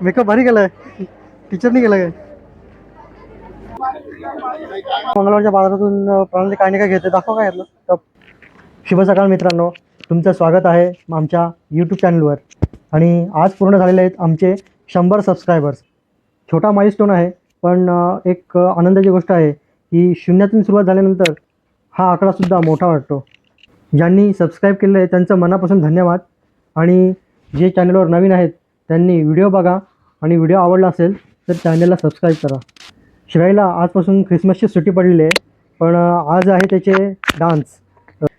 Makeup भारी केलाय. टीचरनी केलं काय? मंगळवारच्या बाजारातून प्रणाली काय नाही काय घेते दाखव काय यातलं टप. शुभ सकाळ मित्रांनो, तुमचं स्वागत आहे आमच्या यूट्यूब चॅनलवर. आणि आज पूर्ण झालेले आहेत आमचे 100 सबस्क्रायबर्स. छोटा माइलस्टोन आहे, पण एक आनंदाची गोष्ट आहे की शून्यातून सुरुवात झाल्यानंतर हा आकडासुद्धा मोठा वाटतो. ज्यांनी सबस्क्राईब केलेलं आहे त्यांचं मनापासून धन्यवाद. आणि जे चॅनलवर नवीन आहेत त्यांनी व्हिडिओ बघा आणि व्हिडिओ आवडला असेल तर चॅनलला सबस्क्राईब करा. श्रेयला आजपासून ख्रिसमसची सुट्टी पडलेली आहे, पण आज आहे त्याचे डान्स.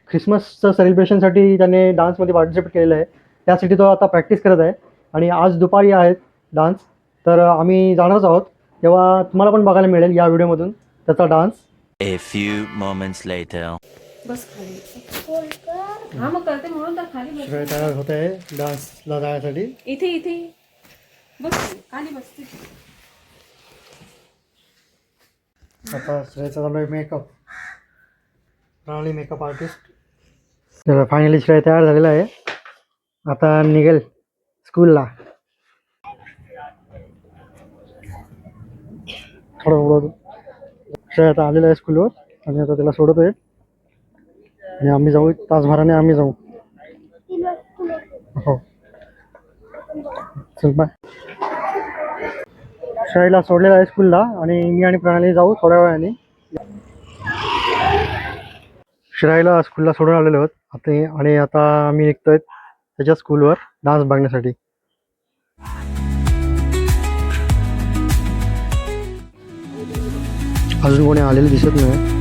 ख्रिसमसचं सेलिब्रेशनसाठी त्याने डान्समध्ये पार्टिसिपेट केलेलं आहे. त्यासाठी तो आता प्रॅक्टिस करत आहे आणि आज दुपारी आहेत डान्स. तर आम्ही जाणारच आहोत, तेव्हा तुम्हाला पण बघायला मिळेल या व्हिडिओमधून त्याचा dance. A few moments later. बस खाली. हा मग करते म्हणून तर खाली बस. श्रेय तयार होत आहे डान्सला जाण्यासाठी. इथे इथे बस खाली बस. आता श्रेयचा चालू आहे मेकअप. प्रणाली मेकअप आर्टिस्ट. तर फायनली श्रेय तयार झालेला आहे, आता निघेल स्कूलला. थोडं श्रेय आता आलेला आहे स्कूलवर आणि आता त्याला सोडत आहे आणि आम्ही जाऊ तासभराने आम्ही जाऊ. हो चल बाय. श्रेयला सोडलेला आहे स्कूलला आणि मी आणि प्रणाली जाऊ थोड्या वेळाने. श्रेयला स्कूलला सोडून आलेलो आहोत आता आणि आता आम्ही निघतोय त्याच्या स्कूलवर डान्स बघण्यासाठी. अजून कोणी आलेलं दिसत नाही.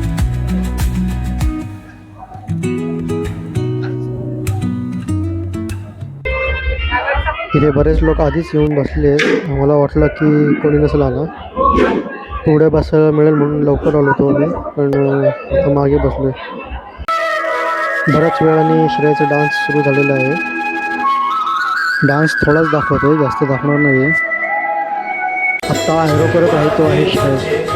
इथे बरेच लोक आधीच येऊन बसले. मला वाटलं की कोणी नसेल आला, पुढे बसायला मिळेल म्हणून लवकर आलो होतो मी, पण आता मागे बसलोय. बऱ्याच वेळाने श्रेयचा डान्स सुरू झालेला आहे. डान्स थोडाच दाखवतोय, जास्त दाखवणार नाही आहे. आत्ता हेरो करत आहे तो आहे श्रेय.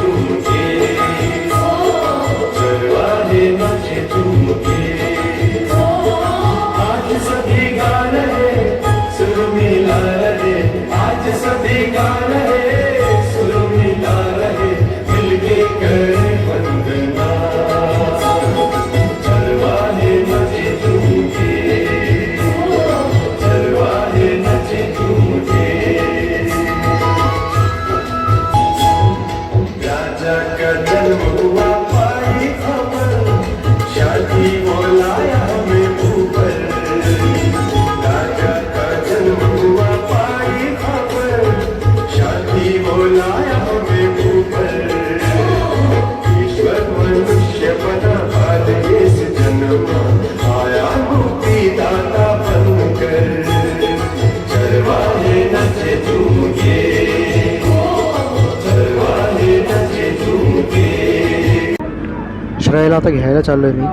श्रेयला आता घ्यायला चाललोय मी.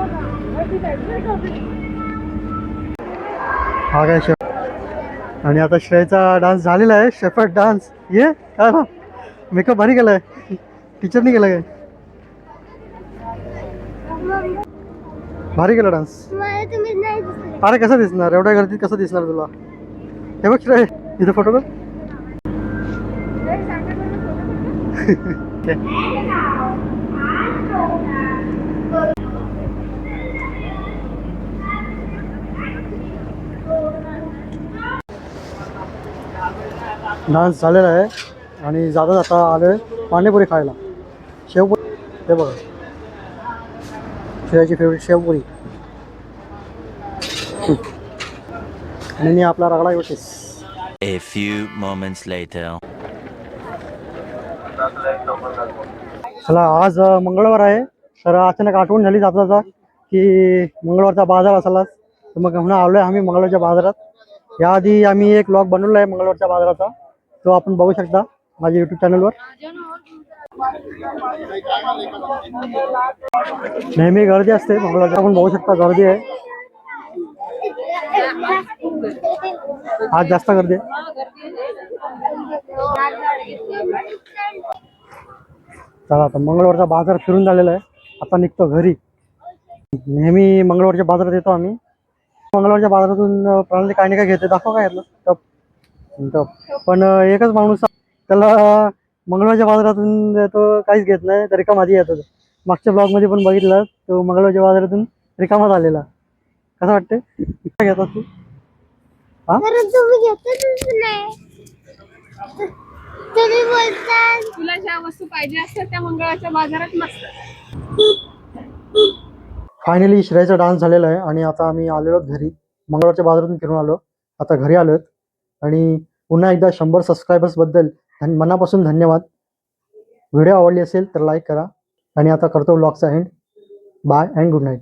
हा काय आणि आता श्रेयचा डान्स झालेला आहे, शेफर्ड डान्स. ये काय ना मेकअप भारी केलाय, टीचरनी केलं काय? भारी केला डान्स. अरे कसा दिसणार एवढ्या गर्दीत, कसं दिसणार तुला? हे बघ श्रेय इथं फोटो बघ. डान्स झालेला आहे आणि जाता जाता आलोय पाणीपुरी खायला. शेवपुरी हे बघा, श्रेयाची फेवरेट शेवपुरी. आणि मी आपला ragda योशीस. A few moments later. चला आज मंगळवार आहे, तर अचानक आठवण झाली जाता जाता की मंगळवारचा बाजार असालाच, तर मग म्हणून आलो आहे आम्ही मंगळवारच्या बाजारात. याआधी आम्ही एक व्लॉग बनवला आहे मंगळवारच्या बाजाराचा, तो आपण बघू शकता माझ्या यूट्यूब चॅनलवर. नेहमी गर्दी असते मंगळवारच्या, आपण बघू शकता गर्दी आहे. आज जास्त गर्दी आहे. चला आता मंगळवारचा बाजार फिरून झालेला आहे, आता निघतो घरी. नेहमी मंगळवारच्या बाजारात येतो आम्ही. मंगळवारच्या बाजारातून प्रणाली काय नाही काय घेते दाखव काय यातलं टप. पण एकच माणूस त्याला मंगळवारच्या बाजारातून तो काहीच घेत नाही, तर रिकामा आधी येतो. मागच्या ब्लॉगमध्ये पण बघितलं, तो मंगळवारच्या बाजारातून रिकामाच आलेला. कसं वाटतं? काय घेतात तू? हा, तुला ज्या वस्तू पाहिजे असतात त्या मंगळवारच्या बाजारात नसतात. फायनली श्रेयचा डान्स झालेला आहे आणि आता आम्ही आलेलो घरी. मंगळवारच्या बाजारातून फिरून आलो, आता घरी आलोत. आणि पुन्हा एकदा 100 सबस्क्रायबर्सबद्दल मनापासून धन्यवाद. व्हिडिओ आवडली असेल तर लाईक करा आणि आता करतो व्लॉगचा end. Bye and good night.